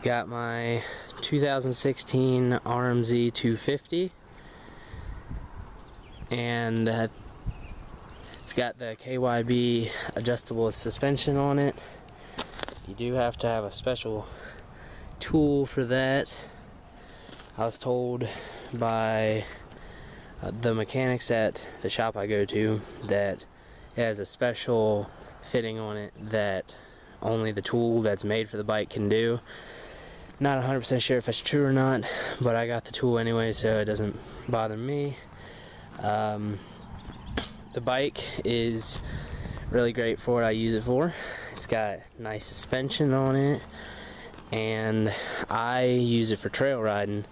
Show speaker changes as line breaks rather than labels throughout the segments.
Got my 2016 RMZ 250, and it's got the KYB adjustable suspension on it. You do have to have a special tool for that. I was told by the mechanics at the shop I go to that it has a special fitting on it that only the tool that's made for the bike can do. Not 100% sure if it's true or not, but I got the tool anyway, so it doesn't bother me. The bike is really great for what I use it for. It's got nice suspension on it, and I use it for trail riding,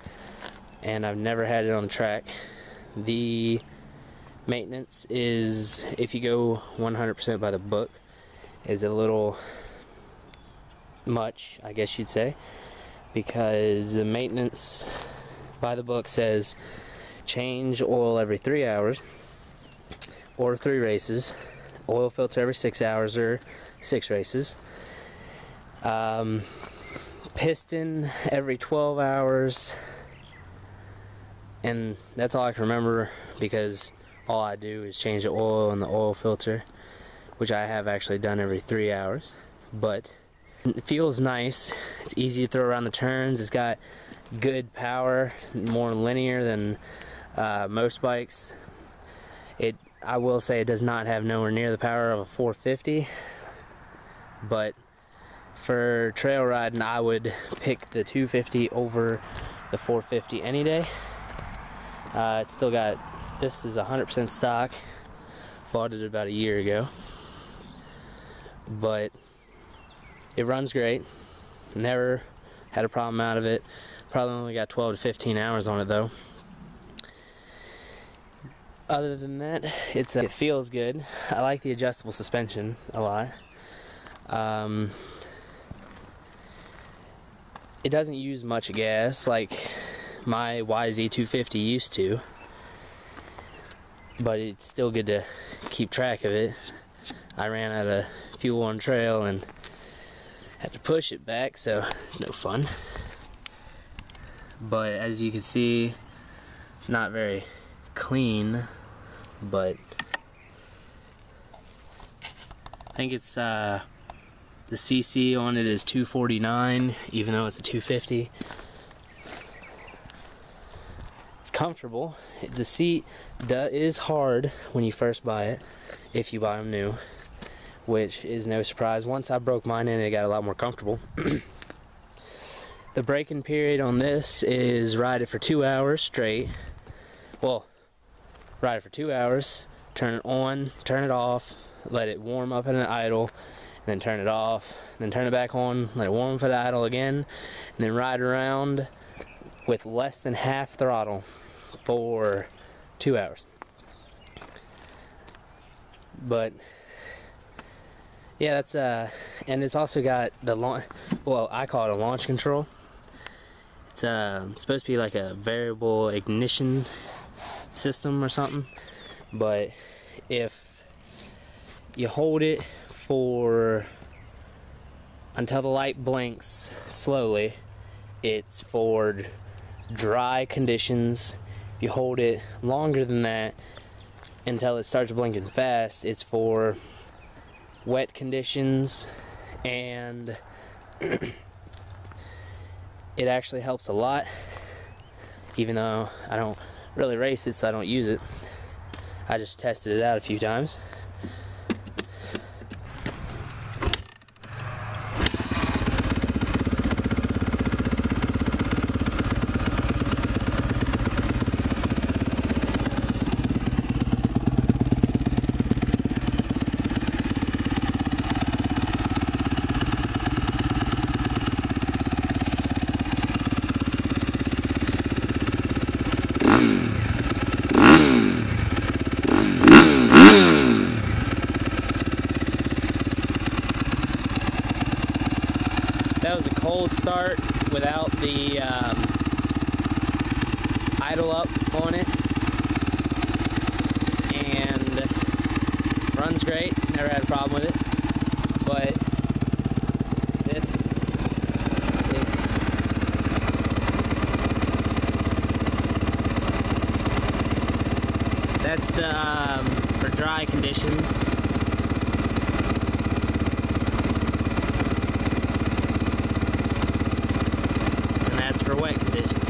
and I've never had it on the track. The maintenance is, if you go 100% by the book, is a little much, I guess you'd say, because the maintenance by the book says change oil every 3 hours or 3 races, oil filter every 6 hours or 6 races, piston every 12 hours, and that's all I can remember because all I do is change the oil in the oil filter, which I have actually done every 3 hours. But it feels nice. It's easy to throw around the turns. It's got good power, more linear than most bikes. I will say it does not have nowhere near the power of a 450, but for trail riding I would pick the 250 over the 450 any day. It's still got, this is 100% stock, bought it about a year ago, but it runs great. Never had a problem out of it. Probably only got 12 to 15 hours on it though. Other than that, it feels good. I like the adjustable suspension a lot. It doesn't use much gas like my YZ250 used to, but it's still good to keep track of it. I ran out of fuel on trail and had to push it back, so it's no fun. But as you can see, it's not very clean, but I think it's the CC on it is 249, even though it's a 250. It's comfortable. The seat is hard when you first buy it, if you buy them new, which is no surprise. Once I broke mine in, it got a lot more comfortable. The braking period on this is ride it for 2 hours straight. Well, ride it for 2 hours, turn it on, turn it off, let it warm up at an idle, then turn it off, then turn it back on, let it warm up at idle again, and then ride around with less than half throttle for 2 hours. But yeah, that's and it's also got the well, I call it a launch control. It's supposed to be like a variable ignition system or something, but if you hold it for until the light blinks slowly, it's for dry conditions. If you hold it longer than that until it starts blinking fast, it's for wet conditions, and it actually helps a lot, even though I don't really race it, so I don't use it. I just tested it out a few times. That was a cold start without the idle up on it, and runs great, never had a problem with it, but this is That's the for dry conditions. And that's for wet conditions.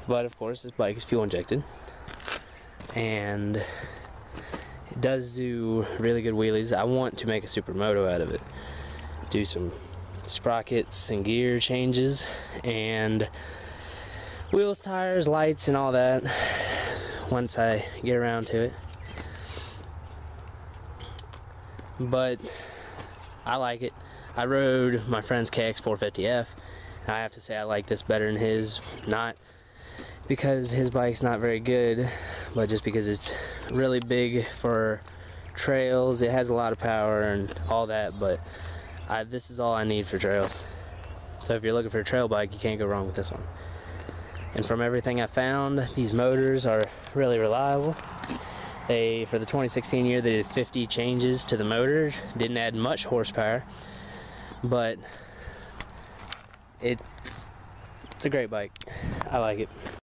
But of course, this bike is fuel injected, and it does do really good wheelies. I want to make a supermoto out of it. Do some sprockets and gear changes, and wheels, tires, lights, and all that once I get around to it. But I like it. I rode my friend's KX450F, and I have to say I like this better than his. Not because his bike's not very good, but just because it's really big for trails. It has a lot of power and all that, but this is all I need for trails. So if you're looking for a trail bike, you can't go wrong with this one. And from everything I found, these motors are really reliable. For the 2016 year, they did 50 changes to the motor. Didn't add much horsepower, but it's a great bike. I like it.